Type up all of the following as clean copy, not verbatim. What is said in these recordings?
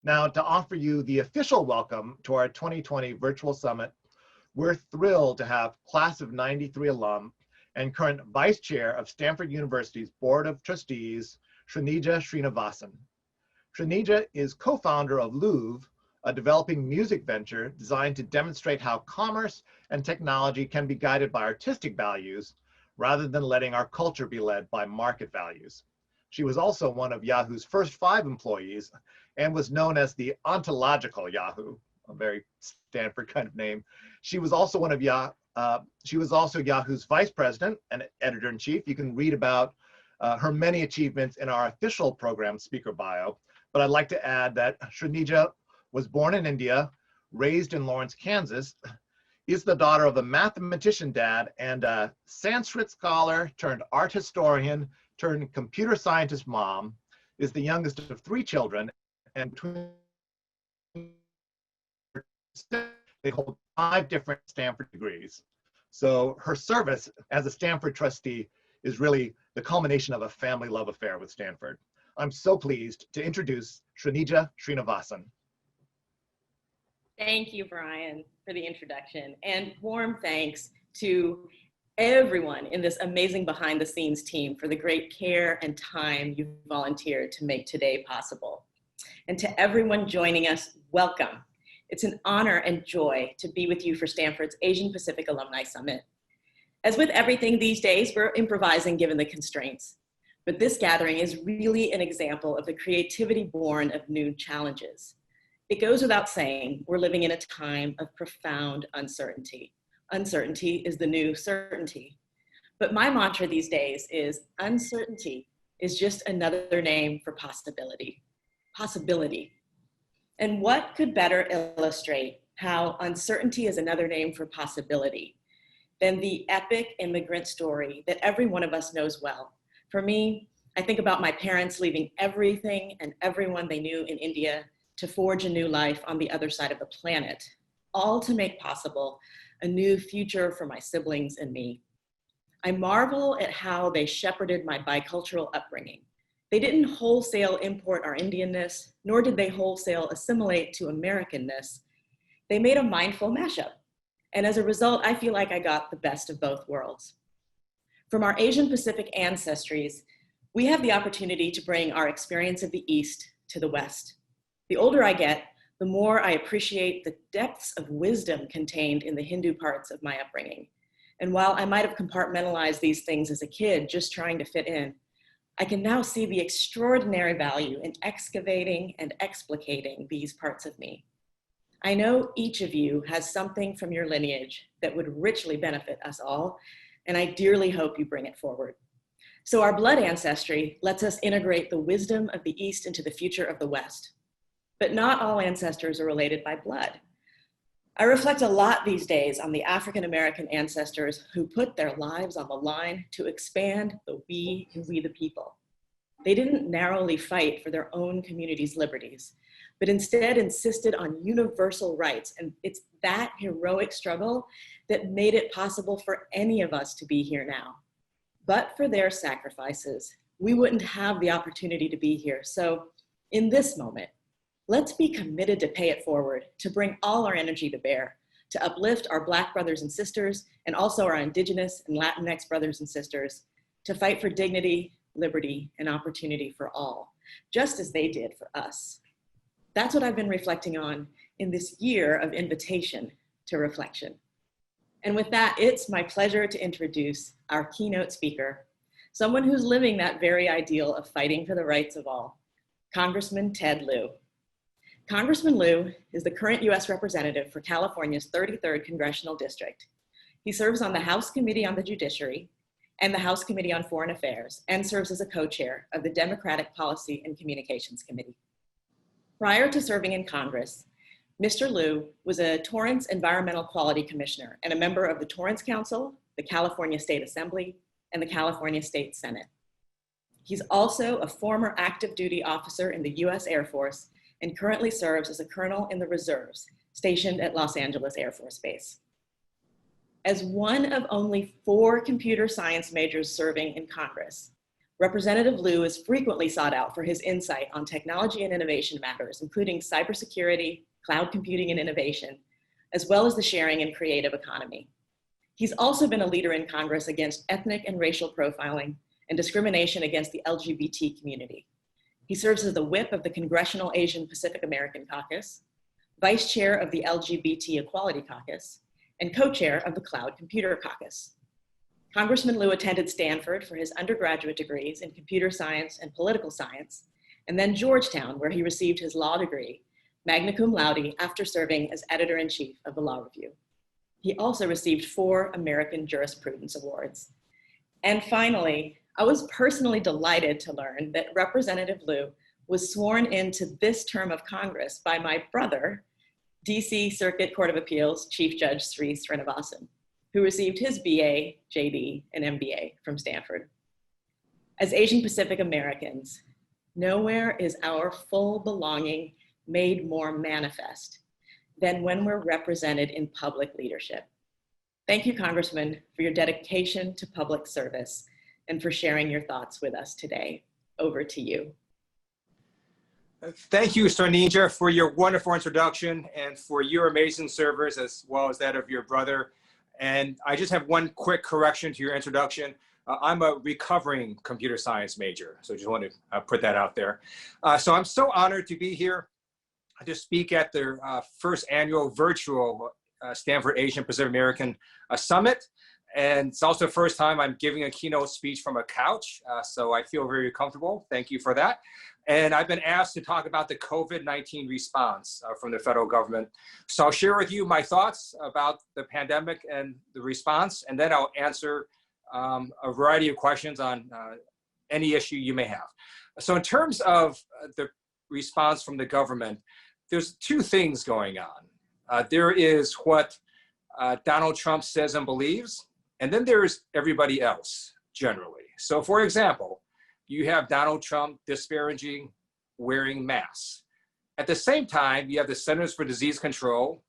Now, to offer you the official welcome to our 2020 virtual summit, we're thrilled to have class of '93 alum and current vice chair of Stanford University's Board of Trustees, Srinija Srinivasan. Srinija is co-founder of Lieu, a developing music venture designed to demonstrate how commerce and technology can be guided by artistic values rather than letting our culture be led by market values. She was also one of Yahoo's first 5 employees and was known as the ontological Yahoo, a very Stanford kind of name. She was also Yahoo's vice president and editor-in-chief. You can read about her many achievements in our official program speaker bio, but I'd like to add that Srinija was born in India, raised in Lawrence, Kansas, is the daughter of a mathematician dad and a Sanskrit scholar turned art historian turned computer scientist mom, is the youngest of 3 children, and between they hold 5 different Stanford degrees. So her service as a Stanford trustee is really the culmination of a family love affair with Stanford. I'm so pleased to introduce Srinija Srinivasan. Thank you, Brian, for the introduction, and warm thanks to everyone in this amazing behind the scenes team for the great care and time you volunteered to make today possible. And to everyone joining us, welcome. It's an honor and joy to be with you for Stanford's Asian Pacific Alumni Summit. As with everything these days, we're improvising given the constraints. But this gathering is really an example of the creativity born of new challenges. It goes without saying, we're living in a time of profound uncertainty. Uncertainty is the new certainty. But my mantra these days is uncertainty is just another name for possibility. Possibility. And what could better illustrate how uncertainty is another name for possibility than the epic immigrant story that every one of us knows well. For me, I think about my parents leaving everything and everyone they knew in India to forge a new life on the other side of the planet, all to make possible a new future for my siblings and me. I marvel at how they shepherded my bicultural upbringing. They didn't wholesale import our Indianness, nor did they wholesale assimilate to Americanness. They made a mindful mashup. And as a result, I feel like I got the best of both worlds. From our Asian Pacific ancestries, we have the opportunity to bring our experience of the East to the West. The older I get, the more I appreciate the depths of wisdom contained in the Hindu parts of my upbringing. And while I might have compartmentalized these things as a kid, just trying to fit in, I can now see the extraordinary value in excavating and explicating these parts of me. I know each of you has something from your lineage that would richly benefit us all, and I dearly hope you bring it forward. So our blood ancestry lets us integrate the wisdom of the East into the future of the West. But not all ancestors are related by blood. I reflect a lot these days on the African-American ancestors who put their lives on the line to expand the we and we the people. They didn't narrowly fight for their own community's liberties, but instead insisted on universal rights. And it's that heroic struggle that made it possible for any of us to be here now. But for their sacrifices, we wouldn't have the opportunity to be here. So in this moment, let's be committed to pay it forward, to bring all our energy to bear, to uplift our Black brothers and sisters, and also our Indigenous and Latinx brothers and sisters, to fight for dignity, liberty, and opportunity for all, just as they did for us. That's what I've been reflecting on in this year of invitation to reflection. And with that, it's my pleasure to introduce our keynote speaker, someone who's living that very ideal of fighting for the rights of all, Congressman Ted Lieu. Congressman Lieu is the current US representative for California's 33rd Congressional District. He serves on the House Committee on the Judiciary and the House Committee on Foreign Affairs and serves as a co-chair of the Democratic Policy and Communications Committee. Prior to serving in Congress, Mr. Lieu was a Torrance Environmental Quality Commissioner and a member of the Torrance Council, the California State Assembly, and the California State Senate. He's also a former active duty officer in the US Air Force and currently serves as a colonel in the reserves, stationed at Los Angeles Air Force Base. As one of only 4 computer science majors serving in Congress, Representative Lieu is frequently sought out for his insight on technology and innovation matters, including cybersecurity, cloud computing and innovation, as well as the sharing and creative economy. He's also been a leader in Congress against ethnic and racial profiling and discrimination against the LGBT community. He serves as the whip of the Congressional Asian Pacific American Caucus, vice chair of the LGBT Equality Caucus, and co-chair of the Cloud Computer Caucus. Congressman Lieu attended Stanford for his undergraduate degrees in computer science and political science, and then Georgetown, where he received his law degree, magna cum laude, after serving as editor-in-chief of the Law Review. He also received 4 American Jurisprudence Awards. And finally, I was personally delighted to learn that Representative Lieu was sworn into this term of Congress by my brother, DC Circuit Court of Appeals Chief Judge Srinivasan, who received his BA, JD, and MBA from Stanford. As Asian Pacific Americans, nowhere is our full belonging made more manifest than when we're represented in public leadership. Thank you, Congressman, for your dedication to public service and for sharing your thoughts with us today. Over to you. Thank you, Srinija, for your wonderful introduction and for your amazing service, as well as that of your brother. And I just have one quick correction to your introduction. I'm a recovering computer science major, so just want to put that out there. So I'm so honored to be here to speak at the first annual virtual Stanford Asian Pacific American Summit. And it's also the first time I'm giving a keynote speech from a couch, so I feel very comfortable. Thank you for that. And I've been asked to talk about the COVID-19 response from the federal government. So I'll share with you my thoughts about the pandemic and the response, and then I'll answer a variety of questions on any issue you may have. So in terms of the response from the government, there's 2 things going on. There is what Donald Trump says and believes, and then there's everybody else generally. So for example, you have Donald Trump disparaging wearing masks. At the same time, you have the Centers for Disease Control,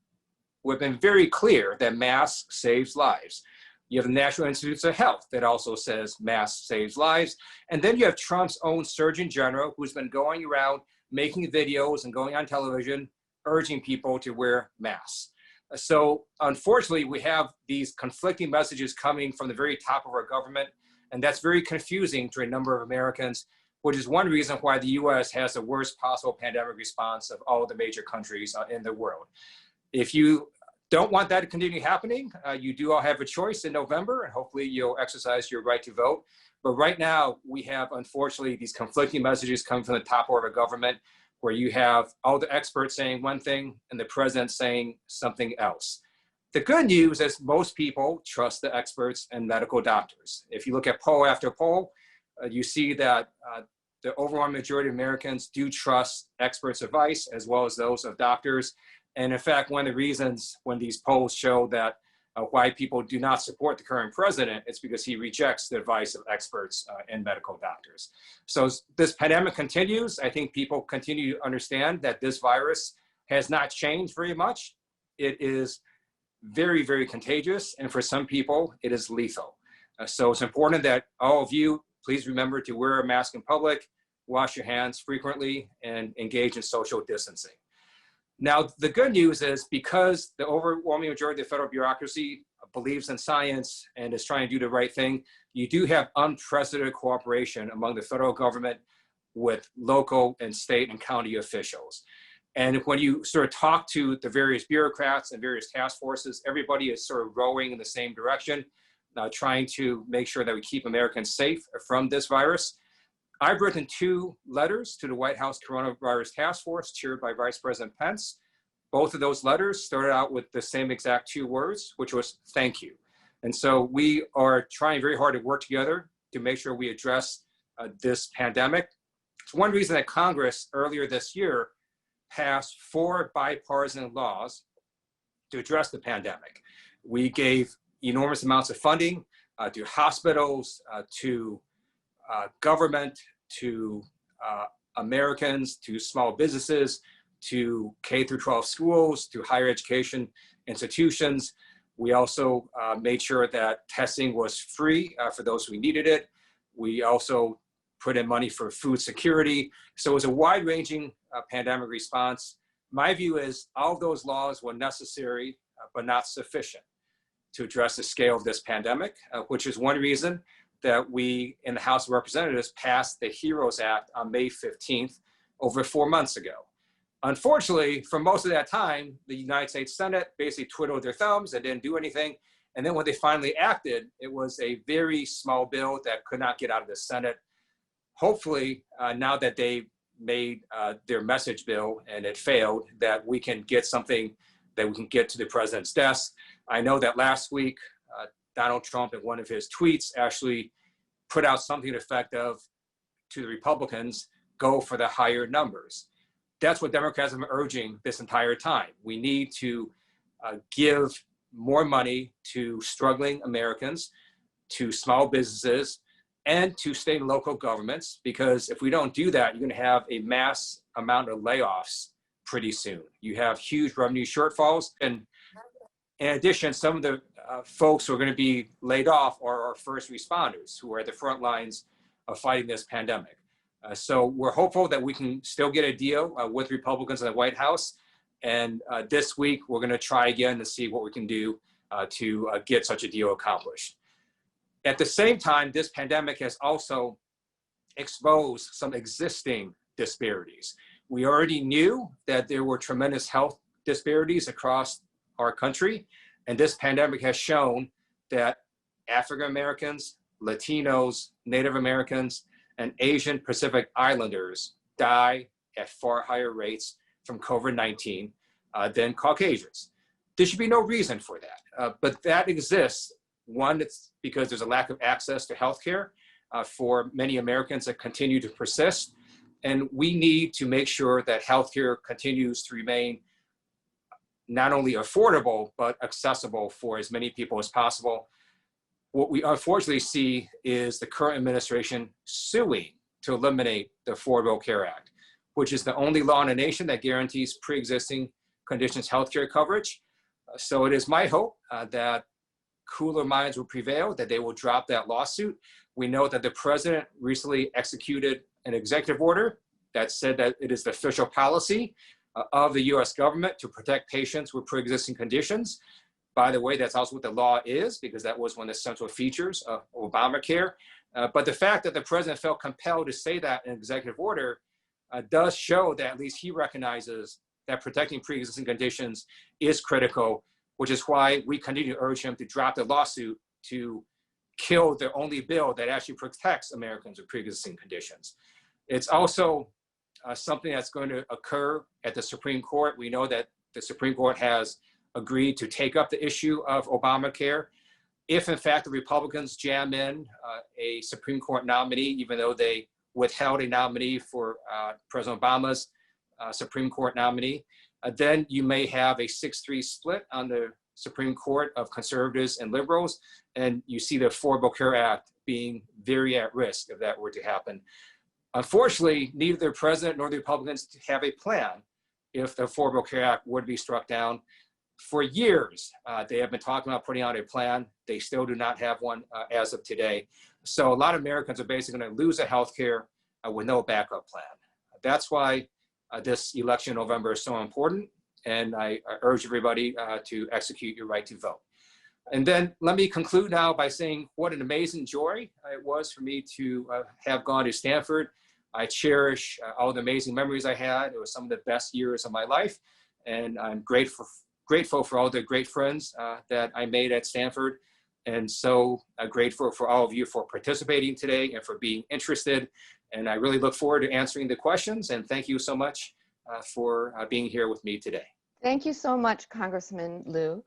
who have been very clear that masks saves lives. You have the National Institutes of Health that also says masks saves lives. And then you have Trump's own Surgeon General, who's been going around making videos and going on television, urging people to wear masks. So unfortunately, we have these conflicting messages coming from the very top of our government, and that's very confusing to a number of Americans, which is one reason why the US has the worst possible pandemic response of all the major countries in the world. If you don't want that to continue happening, you do all have a choice in November, and hopefully you'll exercise your right to vote. But right now, we have, unfortunately, these conflicting messages coming from the top of our government, where you have all the experts saying one thing and the president saying something else. The good news is most people trust the experts and medical doctors. If you look at poll after poll, you see that the overwhelming majority of Americans do trust experts' advice as well as those of doctors. And in fact, one of the reasons when these polls show that why people do not support the current president, it's because he rejects the advice of experts and medical doctors. So as this pandemic continues, I think people continue to understand that this virus has not changed very much. It is very, very contagious, and for some people, it is lethal. So it's important that all of you please remember to wear a mask in public, wash your hands frequently, and engage in social distancing. Now, the good news is because the overwhelming majority of the federal bureaucracy believes in science and is trying to do the right thing, you do have unprecedented cooperation among the federal government with local and state and county officials. And when you sort of talk to the various bureaucrats and various task forces, everybody is sort of rowing in the same direction, trying to make sure that we keep Americans safe from this virus. I've written 2 letters to the White House Coronavirus Task Force, chaired by Vice President Pence. Both of those letters started out with the same exact 2 words, which was thank you. And so we are trying very hard to work together to make sure we address this pandemic. It's one reason that Congress earlier this year passed 4 bipartisan laws to address the pandemic. We gave enormous amounts of funding to hospitals, to government, to Americans, to small businesses, to K through 12 schools, to higher education institutions. We also made sure that testing was free for those who needed it. We also put in money for food security. So it was a wide-ranging pandemic response. My view is all of those laws were necessary, but not sufficient to address the scale of this pandemic, which is one reason that we in the House of Representatives passed the HEROES Act on May 15th, over 4 months ago. Unfortunately, for most of that time, the United States Senate basically twiddled their thumbs and didn't do anything. And then when they finally acted, it was a very small bill that could not get out of the Senate. Hopefully, now that they made their message bill and it failed, that we can get something that we can get to the president's desk. I know that last week, Donald Trump in one of his tweets actually put out something to the effect of, to the Republicans, go for the higher numbers. That's what Democrats have been urging this entire time. We need to give more money to struggling Americans, to small businesses, and to state and local governments, because if we don't do that, you're going to have a mass amount of layoffs pretty soon. You have huge revenue shortfalls. And in addition, some of the folks who are going to be laid off are our first responders who are at the front lines of fighting this pandemic. So we're hopeful that we can still get a deal with Republicans in the White House. And this week, we're going to try again to see what we can do to get such a deal accomplished. At the same time, this pandemic has also exposed some existing disparities. We already knew that there were tremendous health disparities across our country. And this pandemic has shown that African Americans, Latinos, Native Americans, and Asian Pacific Islanders die at far higher rates from COVID-19 than Caucasians. There should be no reason for that, but that exists. One, it's because there's a lack of access to healthcare for many Americans that continue to persist. And we need to make sure that healthcare continues to remain not only affordable, but accessible for as many people as possible. What we unfortunately see is the current administration suing to eliminate the Affordable Care Act, which is the only law in the nation that guarantees pre-existing conditions healthcare coverage. So it is my hope that cooler minds will prevail, that they will drop that lawsuit. We know that the president recently executed an executive order that said that it is the official policy of the US government to protect patients with pre-existing conditions. By the way, that's also what the law is, because that was one of the central features of Obamacare. But the fact that the president felt compelled to say that in executive order does show that at least he recognizes that protecting pre-existing conditions is critical, which is why we continue to urge him to drop the lawsuit to kill the only bill that actually protects Americans with pre-existing conditions. It's also something that's going to occur at the Supreme Court. We know that the Supreme Court has agreed to take up the issue of Obamacare. If in fact the Republicans jam in a Supreme Court nominee, even though they withheld a nominee for President Obama's Supreme Court nominee, then you may have a 6-3 split on the Supreme Court of conservatives and liberals, and you see the Affordable Care Act being very at risk if that were to happen. Unfortunately, neither the president nor the Republicans have a plan if the Affordable Care Act would be struck down. For years, they have been talking about putting out a plan. They still do not have one as of today. So a lot of Americans are basically going to lose their health care with no backup plan. That's why this election in November is so important. And I urge everybody to execute your right to vote. And then let me conclude now by saying what an amazing joy it was for me to have gone to Stanford. I cherish all the amazing memories I had. It was some of the best years of my life. And I'm grateful for all the great friends that I made at Stanford. And so grateful for all of you for participating today and for being interested. And I really look forward to answering the questions. And thank you so much for being here with me today. Thank you so much, Congressman Lieu.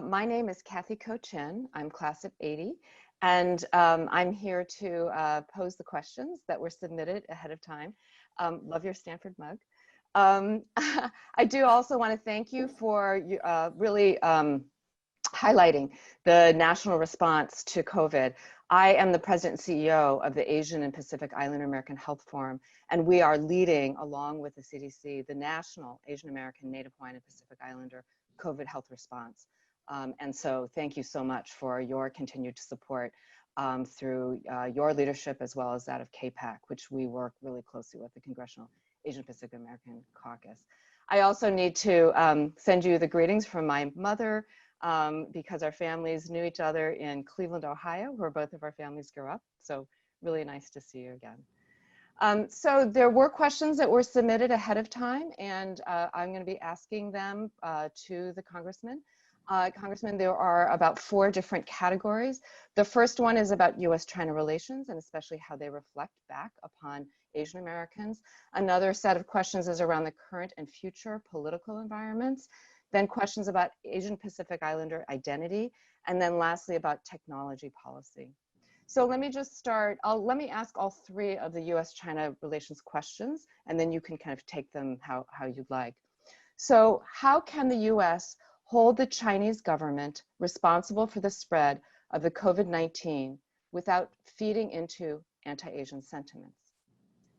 My name is Kathy Cochin. I'm class of '80, and I'm here to pose the questions that were submitted ahead of time. Love your Stanford mug. I do also want to thank you for really highlighting the national response to COVID. I am the president and CEO of the Asian and Pacific Islander American Health Forum, and we are leading, along with the CDC, the national Asian American, Native Hawaiian, and Pacific Islander COVID health response. And so thank you so much for your continued support. through your leadership as well as that of KPAC, which we work really closely with, the Congressional Asian Pacific American Caucus. I also need to send you the greetings from my mother, because our families knew each other in Cleveland, Ohio, where both of our families grew up. So really nice to see you again. So there were questions that were submitted ahead of time, and I'm going to be asking them to the Congressman. Congressman, there are about 4 different categories. The first one is about U.S.-China relations, and especially how they reflect back upon Asian Americans. Another set of questions is around the current and future political environments. Then questions about Asian Pacific Islander identity, and then lastly about technology policy. So let me just start, let me ask all 3 of the US-China relations questions, and then you can kind of take them how you'd like. So how can the US hold the Chinese government responsible for the spread of the COVID-19 without feeding into anti-Asian sentiments?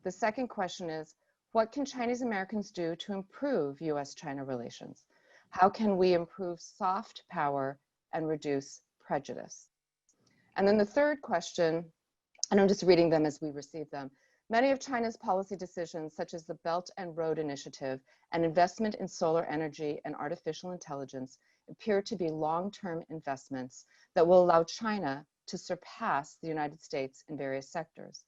The second question is, what can Chinese Americans do to improve US-China relations? How can we improve soft power and reduce prejudice? And then the third question, and I'm just reading them as we receive them. Many of China's policy decisions, such as the Belt and Road Initiative and investment in solar energy and artificial intelligence, appear to be long-term investments that will allow China to surpass the United States in various sectors.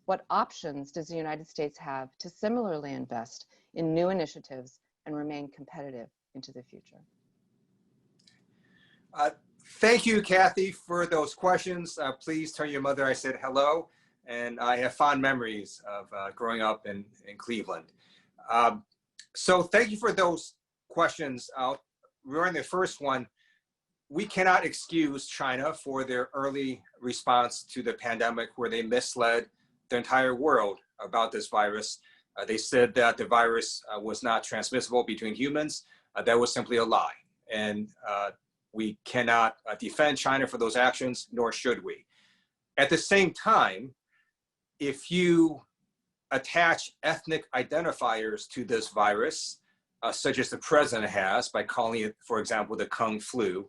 What options does the United States have to similarly invest in new initiatives and remain competitive into the future? Thank you, Kathy, for those questions. Please tell your mother I said hello, and I have fond memories of growing up in Cleveland. So thank you for those questions. Regarding the first one, we cannot excuse China for their early response to the pandemic, where they misled the entire world about this virus. They said that the virus was not transmissible between humans. That was simply a lie. And we cannot defend China for those actions, nor should we. At the same time, if you attach ethnic identifiers to this virus, such as the president has by calling it, for example, the Kung flu,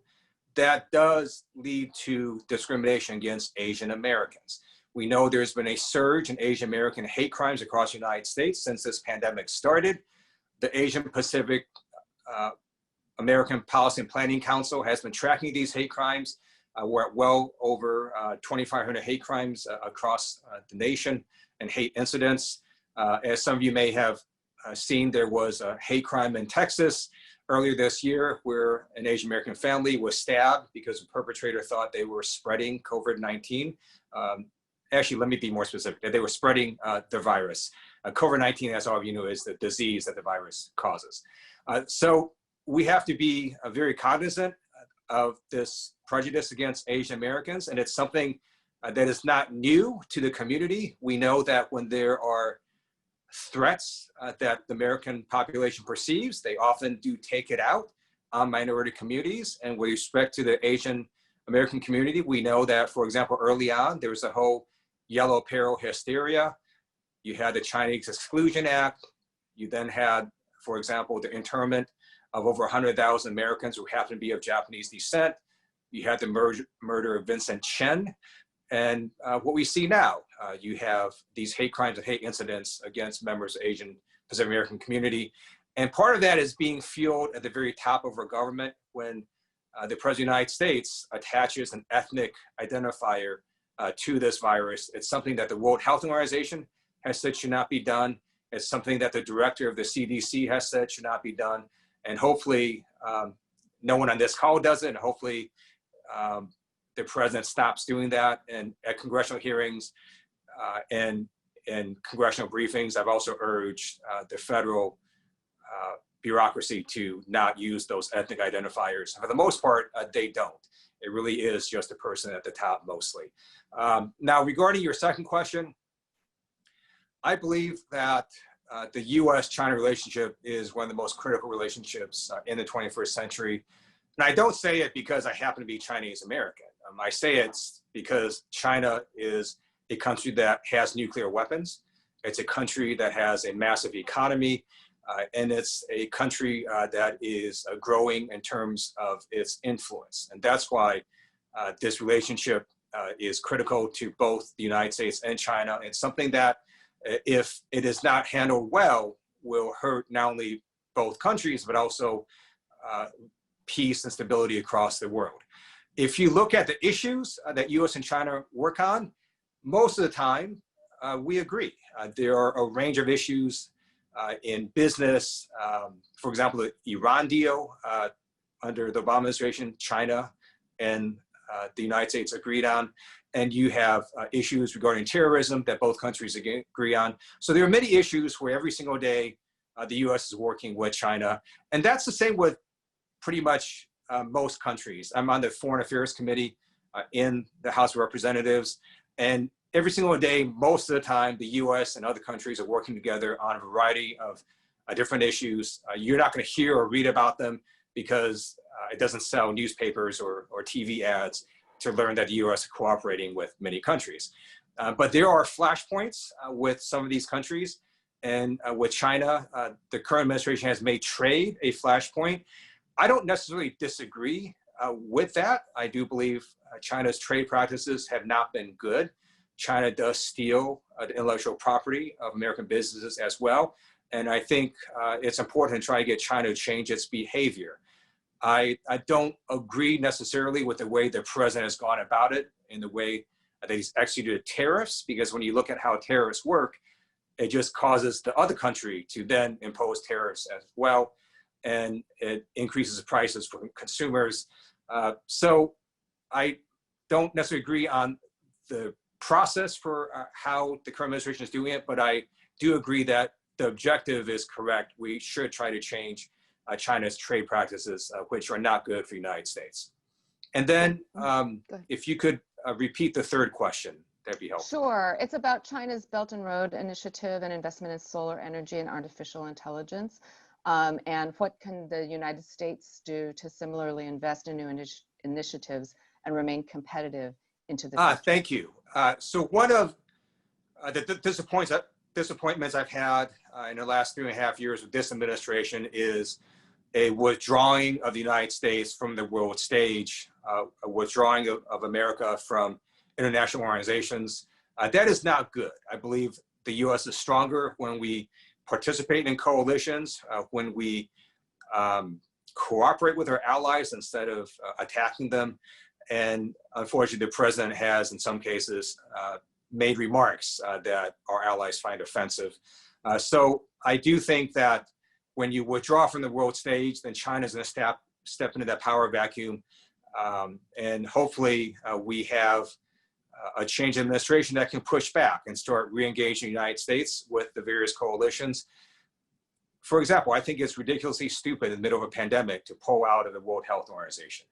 that does lead to discrimination against Asian Americans. We know there's been a surge in Asian American hate crimes across the United States since this pandemic started. The Asian Pacific American Policy and Planning Council has been tracking these hate crimes. We're at well over 2,500 hate crimes across the nation and hate incidents. As some of you may have seen, there was a hate crime in Texas earlier this year where an Asian American family was stabbed because the perpetrator thought they were spreading COVID-19. Actually, let me be more specific, that they were spreading the virus. COVID-19, as all of you know, is the disease that the virus causes. So we have to be very cognizant of this prejudice against Asian Americans, and it's something that is not new to the community. We know that when there are threats that the American population perceives, they often do take it out on minority communities. And with respect to the Asian American community, we know that, for example, early on, there was a whole yellow peril hysteria. You had the Chinese Exclusion Act. You then had, for example, the internment of over 100,000 Americans who happen to be of Japanese descent. You had the murder of Vincent Chen. And what we see now, you have these hate crimes and hate incidents against members of the Asian Pacific American community. And part of that is being fueled at the very top of our government when the President of the United States attaches an ethnic identifier to this virus. It's something that the World Health Organization has said should not be done. It's something that the director of the CDC has said should not be done. And hopefully no one on this call does it, and hopefully the president stops doing that. And at congressional hearings and congressional briefings, I've also urged the federal bureaucracy to not use those ethnic identifiers. For the most part, they don't. It really is just the person at the top mostly. Now, regarding your second question, I believe that the US-China relationship is one of the most critical relationships in the 21st century. And I don't say it because I happen to be Chinese American. I say it's because China is a country that has nuclear weapons. It's a country that has a massive economy. And it's a country that is growing in terms of its influence. And that's why this relationship is critical to both the United States and China, and something that, if it is not handled well, will hurt not only both countries, but also peace and stability across the world. If you look at the issues that US and China work on, most of the time, we agree. There are a range of issues in business. For example, the Iran deal under the Obama administration, China and the United States agreed on. And you have issues regarding terrorism that both countries agree on. So there are many issues where every single day the US is working with China. And that's the same with pretty much most countries. I'm on the Foreign Affairs Committee in the House of Representatives. And every single day, most of the time, the US and other countries are working together on a variety of different issues. You're not going to hear or read about them because it doesn't sell newspapers or TV ads to learn that the US is cooperating with many countries. But there are flashpoints with some of these countries. And with China, the current administration has made trade a flashpoint. I don't necessarily disagree with that. I do believe China's trade practices have not been good. China does steal the intellectual property of American businesses as well. And I think it's important to try to get China to change its behavior. I don't agree necessarily with the way the president has gone about it, in the way that he's executed tariffs, because when you look at how tariffs work, it just causes the other country to then impose tariffs as well. And it increases the prices for consumers. So I don't necessarily agree on the process for how the current administration is doing it, but I do agree that the objective is correct. We should try to change China's trade practices, which are not good for the United States. And then if you could repeat the third question, that'd be helpful. Sure. It's about China's Belt and Road Initiative and investment in solar energy and artificial intelligence. And what can the United States do to similarly invest in new initiatives and remain competitive into the future? Thank you. So one of the disappointments I've had in the last 3.5 years with this administration is a withdrawing of the United States from the world stage, a withdrawing of America from international organizations. That is not good. I believe the US is stronger when we participate in coalitions, when we cooperate with our allies instead of attacking them. And unfortunately, the president has, in some cases, made remarks that our allies find offensive. So I do think that when you withdraw from the world stage, then China's going to step into that power vacuum. And hopefully we have a change in administration that can push back and start re-engaging the United States with the various coalitions. For example, I think it's ridiculously stupid in the middle of a pandemic to pull out of the World Health Organization.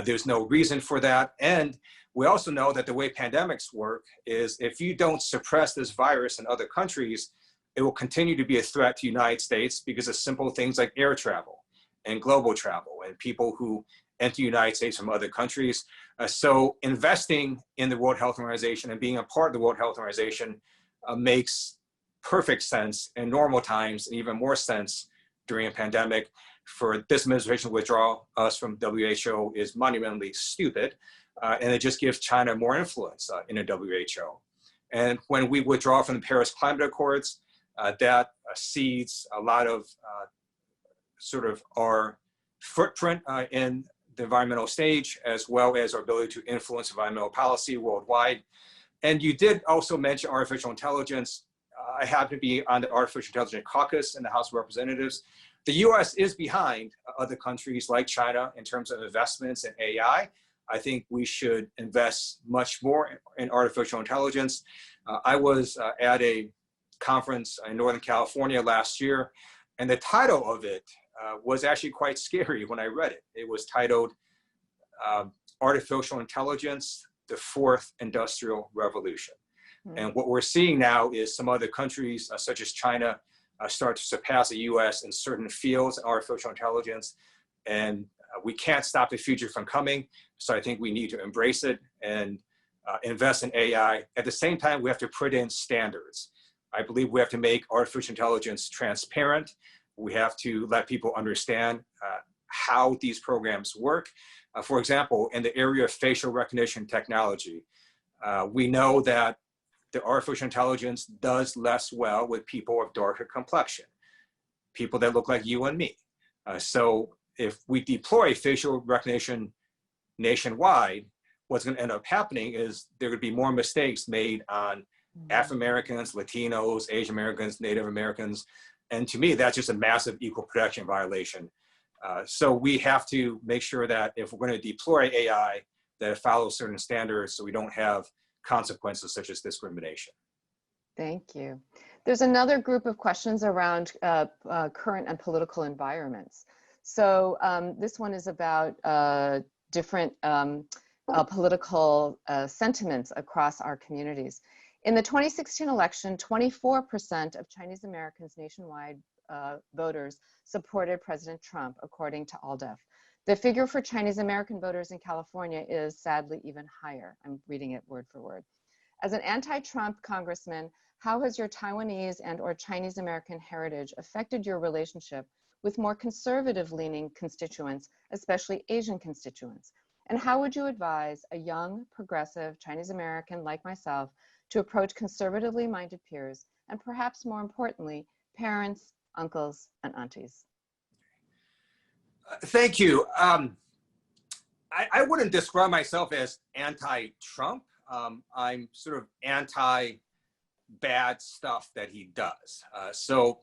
There's no reason for that. And we also know that the way pandemics work is if you don't suppress this virus in other countries, it will continue to be a threat to the United States because of simple things like air travel and global travel and people who enter the United States from other countries. So investing in the World Health Organization and being a part of the World Health Organization makes perfect sense in normal times, and even more sense during a pandemic. For this administration to withdraw us from WHO is monumentally stupid, and it just gives China more influence in the WHO. And when we withdraw from the Paris Climate Accords, that cedes a lot of sort of our footprint in the environmental stage, as well as our ability to influence environmental policy worldwide. And you did also mention artificial intelligence. I happen to be on the Artificial Intelligence Caucus in the House of Representatives. The US is behind other countries like China in terms of investments in AI. I think we should invest much more in artificial intelligence. I was at a conference in Northern California last year, and the title of it was actually quite scary when I read it. It was titled Artificial Intelligence, the Fourth Industrial Revolution. And what we're seeing now is some other countries, such as China, start to surpass the US in certain fields in artificial intelligence. And we can't stop the future from coming. So I think we need to embrace it and invest in AI. At the same time, we have to put in standards. I believe we have to make artificial intelligence transparent. We have to let people understand how these programs work. For example, in the area of facial recognition technology, we know that the artificial intelligence does less well with people of darker complexion, people that look like you and me. So if we deploy facial recognition nationwide, what's going to end up happening is there would be more mistakes made on African Americans, Latinos, Asian Americans, Native Americans. And to me, that's just a massive equal protection violation. So we have to make sure that if we're going to deploy AI, that it follows certain standards so we don't have consequences such as discrimination. Thank you. There's another group of questions around current and political environments. So this one is about different political sentiments across our communities. In the 2016 election, 24% of Chinese Americans nationwide voters supported President Trump, according to ALDEF. The figure for Chinese American voters in California is sadly even higher. I'm reading it word for word. As an anti-Trump congressman, how has your Taiwanese and/or Chinese American heritage affected your relationship with more conservative-leaning constituents, especially Asian constituents? And how would you advise a young, progressive Chinese American like myself to approach conservatively minded peers, and perhaps more importantly, parents, uncles, and aunties? Thank you. I wouldn't describe myself as anti-Trump. I'm sort of anti-bad stuff that he does. So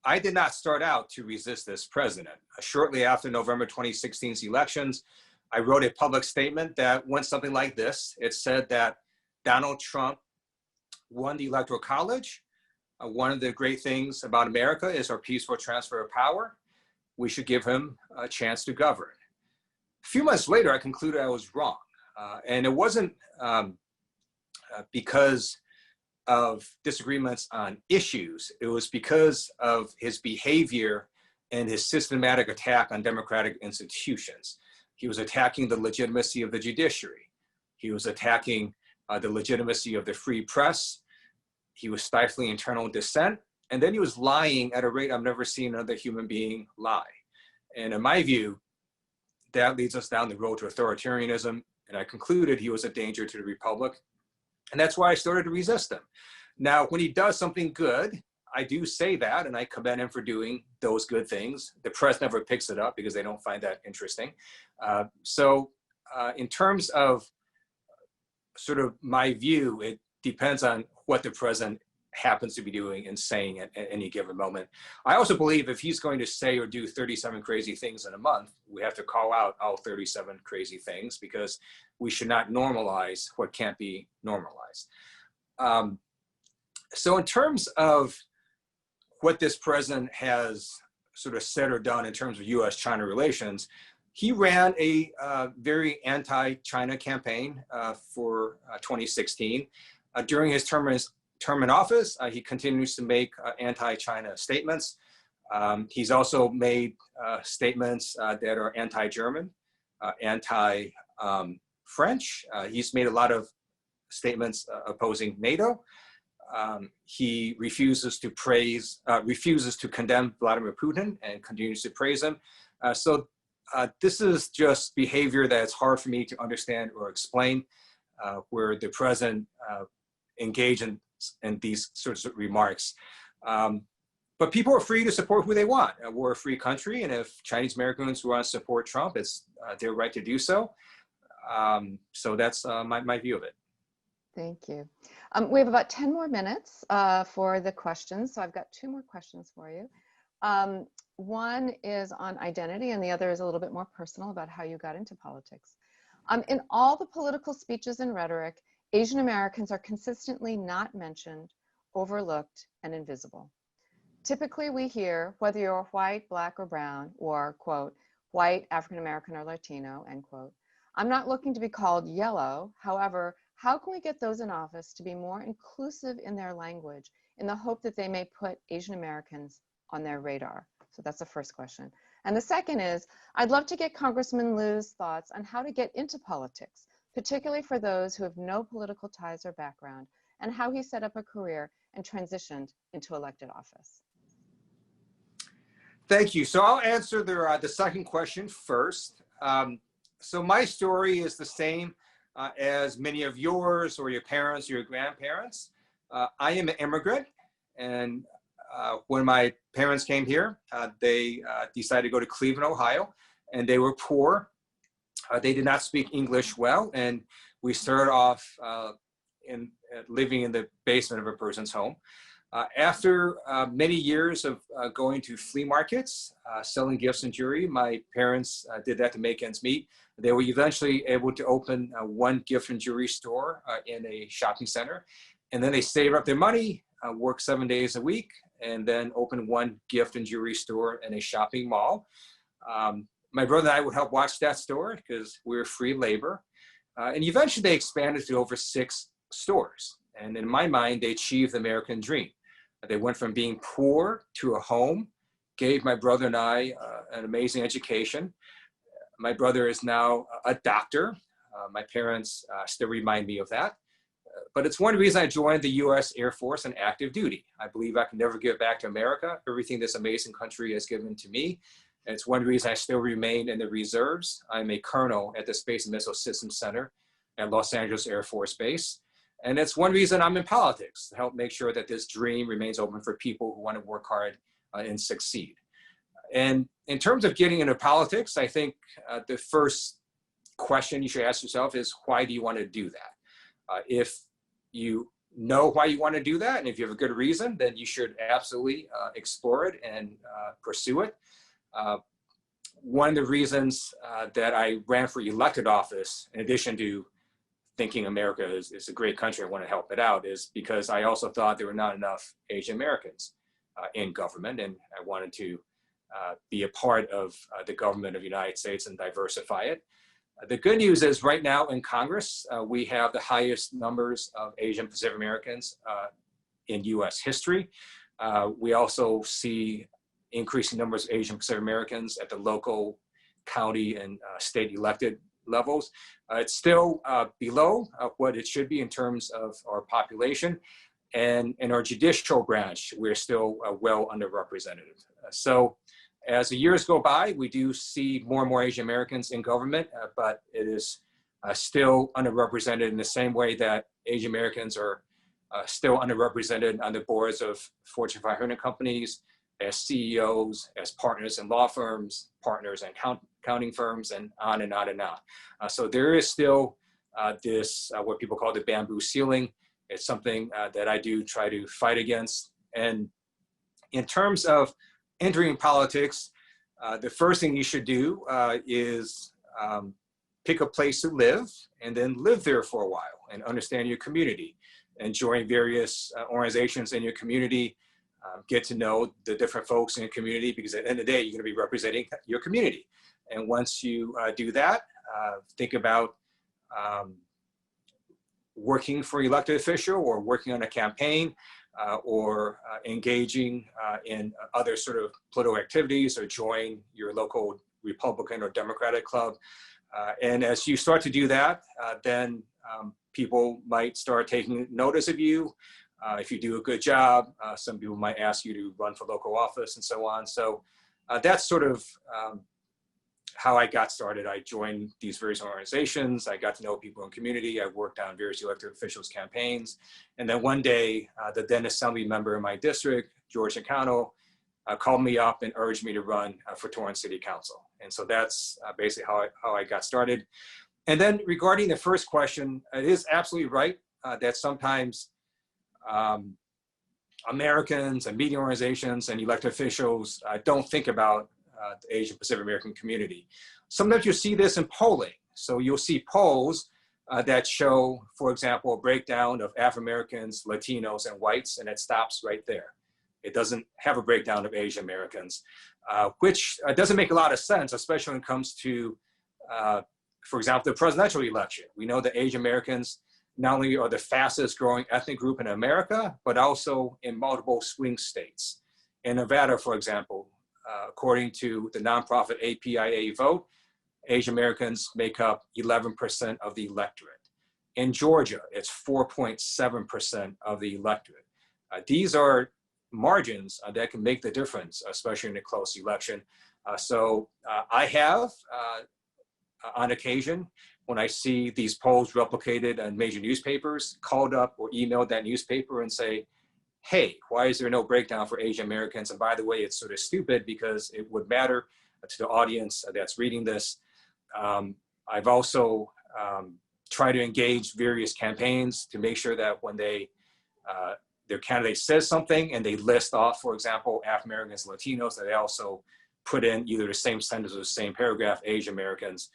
I did not start out to resist this president. Shortly after November 2016's elections, I wrote a public statement that went something like this. It said that Donald Trump won the Electoral College. One of the great things about America is our peaceful transfer of power. We should give him a chance to govern. A few months later, I concluded I was wrong. And it wasn't because of disagreements on issues. It was because of his behavior and his systematic attack on democratic institutions. He was attacking the legitimacy of the judiciary. He was attacking the legitimacy of the free press. He was stifling internal dissent. And then he was lying at a rate I've never seen another human being lie. And in my view, that leads us down the road to authoritarianism. And I concluded he was a danger to the republic. And that's why I started to resist him. Now, when he does something good, I do say that, and I commend him for doing those good things. The press never picks it up because they don't find that interesting. So in terms of sort of my view, it depends on what the president happens to be doing and saying at any given moment. I also believe if he's going to say or do 37 crazy things in a month, we have to call out all 37 crazy things because we should not normalize what can't be normalized. So in terms of what this president has sort of said or done in terms of US-China relations, he ran a very anti-China campaign for 2016. During his term in office, he continues to make anti-China statements. He's also made statements that are anti-German, anti-French. He's made a lot of statements opposing NATO. He refuses to condemn Vladimir Putin and continues to praise him. So this is just behavior that's hard for me to understand or explain, where the president engaged in these sorts of remarks. But people are free to support who they want. We're a free country, and if Chinese Americans want to support Trump, it's their right to do so. So that's my view of it. Thank you. We have about 10 more minutes for the questions. So I've got 2 more questions for you. One is on identity, and the other is a little bit more personal about how you got into politics. In all the political speeches and rhetoric, Asian Americans are consistently not mentioned, overlooked, and invisible. Typically, we hear, whether you're white, black, or brown, or, quote, white, African American, or Latino, end quote. I'm not looking to be called yellow. However, how can we get those in office to be more inclusive in their language in the hope that they may put Asian Americans on their radar? So that's the first question. And the second is, I'd love to get Congressman Lieu's thoughts on how to get into politics, particularly for those who have no political ties or background, and how he set up a career and transitioned into elected office. Thank you. So I'll answer the second question first. So my story is the same as many of yours or your parents or your grandparents. I am an immigrant, and when my parents came here, they decided to go to Cleveland, Ohio, and they were poor. They did not speak English well, and we started off living in the basement of a person's home. After many years of going to flea markets, selling gifts and jewelry, my parents did that to make ends meet. They were eventually able to open one gift and jewelry store in a shopping center. And then they saved up their money, worked 7 days a week, and then opened one gift and jewelry store in a shopping mall. My brother and I would help watch that store because we were free labor. And eventually they expanded to over 6 stores. And in my mind, they achieved the American dream. They went from being poor to a home, gave my brother and I an amazing education. My brother is now a doctor. My parents still remind me of that. But it's one reason I joined the US Air Force on active duty. I believe I can never give back to America everything this amazing country has given to me. And it's one reason I still remain in the reserves. I'm a colonel at the Space and Missile Systems Center at Los Angeles Air Force Base. And it's one reason I'm in politics, to help make sure that this dream remains open for people who want to work hard and succeed. And in terms of getting into politics, I think the first question you should ask yourself is, why do you want to do that? If you know why you want to do that, and if you have a good reason, then you should absolutely explore it and pursue it. One of the reasons that I ran for elected office, in addition to thinking America is a great country, I want to help it out, is because I also thought there were not enough Asian Americans in government, and I wanted to be a part of the government of the United States and diversify it. The good news is right now in Congress, we have the highest numbers of Asian Pacific Americans in US history. We also see increasing numbers of Asian Pacific Americans at the local, county, and state elected levels. It's still below what it should be in terms of our population. And in our judicial branch, we're still well underrepresented. So as the years go by, we do see more and more Asian Americans in government, but it is still underrepresented in the same way that Asian Americans are still underrepresented on the boards of Fortune 500 companies, as CEOs, as partners in law firms, partners in accounting firms, and on and on and on. So there is still this, what people call the bamboo ceiling. It's something that I do try to fight against. And in terms of entering politics, the first thing you should do is pick a place to live and then live there for a while and understand your community and join various organizations in your community. Get to know the different folks in your community, because at the end of the day, you're going to be representing your community. And once you do that, think about working for an elected official or working on a campaign or engaging in other sort of political activities, or join your local Republican or Democratic club. And as you start to do that, then people might start taking notice of you. If you do a good job, some people might ask you to run for local office and so on. So that's sort of how I got started. I joined these various organizations. I got to know people in the community. I worked on various elected officials' campaigns. And then one day, the then assembly member in my district, George O'Connell, called me up and urged me to run for Torrance City Council. And so that's basically how I got started. And then regarding the first question, it is absolutely right that sometimes Americans and media organizations and elected officials don't think about the Asian Pacific American community. Sometimes you see this in polling. So you'll see polls that show, for example, a breakdown of African Americans, Latinos, and whites, and it stops right there. It doesn't have a breakdown of Asian Americans, which doesn't make a lot of sense, especially when it comes to, for example, the presidential election. We know that Asian Americans not only are the fastest growing ethnic group in America, but also in multiple swing states. In Nevada, for example, according to the nonprofit APIA Vote, Asian Americans make up 11% of the electorate. In Georgia, it's 4.7% of the electorate. These are margins that can make the difference, especially in a close election. So I have, on occasion, when I see these polls replicated in major newspapers, called up or emailed that newspaper and say, hey, why is there no breakdown for Asian Americans? And by the way, it's sort of stupid because it would matter to the audience that's reading this. I've also tried to engage various campaigns to make sure that when their candidate says something and they list off, for example, African Americans, Latinos, that they also put in either the same sentence or the same paragraph, Asian Americans,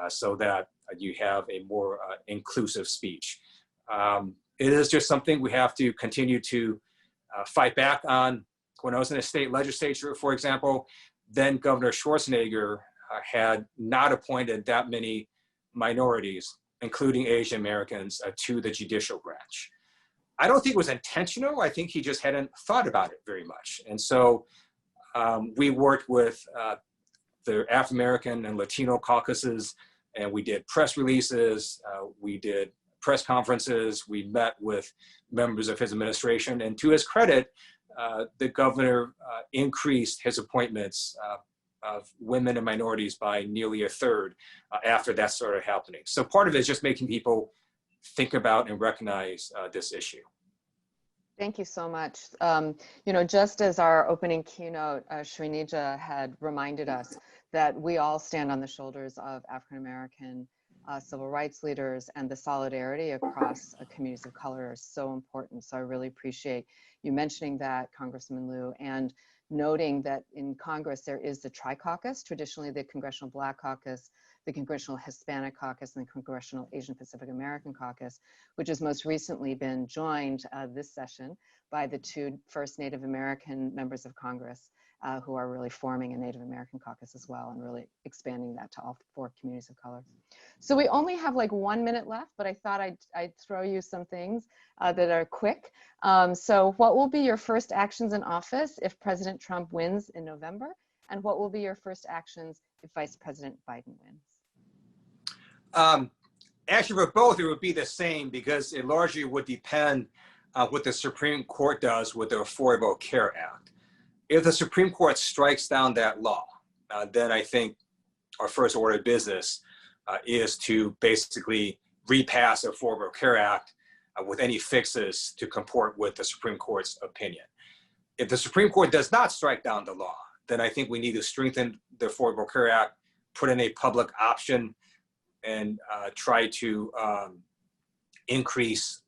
so that you have a more inclusive speech. It is just something we have to continue to fight back on. When I was in the state legislature, for example, then Governor Schwarzenegger had not appointed that many minorities, including Asian Americans, to the judicial branch. I don't think it was intentional. I think he just hadn't thought about it very much. And so we worked with the African American and Latino caucuses, and we did press releases, we did press conferences, we met with members of his administration, and to his credit, the governor increased his appointments of women and minorities by nearly a third after that started happening. So part of it is just making people think about and recognize this issue. Thank you so much. You know, just as our opening keynote, Srinija had reminded us that we all stand on the shoulders of African American civil rights leaders, and the solidarity across communities of color is so important. So I really appreciate you mentioning that, Congressman Lieu, and noting that in Congress there is the Tri-Caucus, traditionally the Congressional Black Caucus, the Congressional Hispanic Caucus, and the Congressional Asian Pacific American Caucus, which has most recently been joined this session by the 2 first Native American members of Congress, who are really forming a Native American caucus as well, and really expanding that to all 4 communities of color. So we only have like 1 minute left, but I thought I'd throw you some things that are quick. So what will be your first actions in office if President Trump wins in November? And what will be your first actions if Vice President Biden wins? Actually, for both, it would be the same, because it largely would depend what the Supreme Court does with the Affordable Care Act. If the Supreme Court strikes down that law, then I think our first order of business is to basically repass the Affordable Care Act with any fixes to comport with the Supreme Court's opinion. If the Supreme Court does not strike down the law, then I think we need to strengthen the Affordable Care Act, put in a public option, and try to increase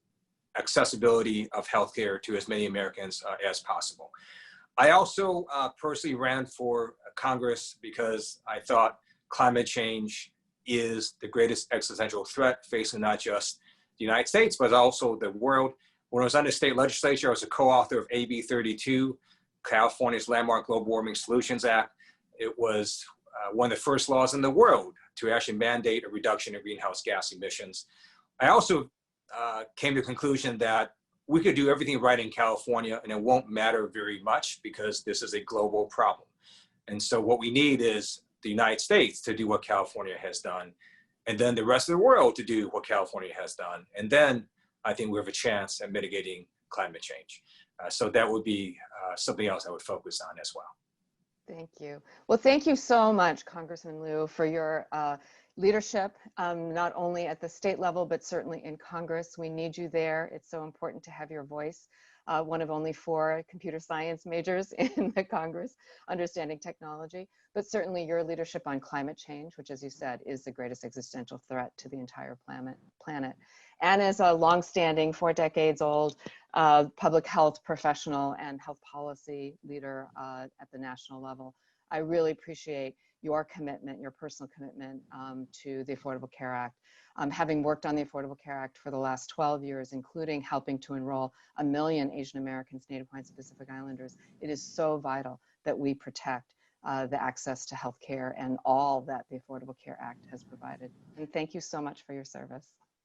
accessibility of healthcare to as many Americans as possible. I also personally ran for Congress because I thought climate change is the greatest existential threat facing not just the United States, but also the world. When I was on the state legislature, I was a co-author of AB 32, California's landmark Global Warming Solutions Act. It was one of the first laws in the world to actually mandate a reduction in greenhouse gas emissions. I also came to the conclusion that we could do everything right in California and it won't matter very much because this is a global problem. And so what we need is the United States to do what California has done, and then the rest of the world to do what California has done. And then I think we have a chance at mitigating climate change. So that would be something else I would focus on as well. Thank you. Well, thank you so much, Congressman Lieu, for your leadership, not only at the state level, but certainly in Congress. We need you there. It's so important to have your voice. One of only 4 computer science majors in the Congress, understanding technology, but certainly your leadership on climate change, which, as you said, is the greatest existential threat to the entire planet. And as a longstanding, 4 decades old public health professional and health policy leader at the national level, I really appreciate your commitment, your personal commitment to the Affordable Care Act. Having worked on the Affordable Care Act for the last 12 years, including helping to enroll 1 million Asian Americans, Native Hawaiians, and Pacific Islanders, it is so vital that we protect the access to health care and all that the Affordable Care Act has provided. And thank you so much for your service.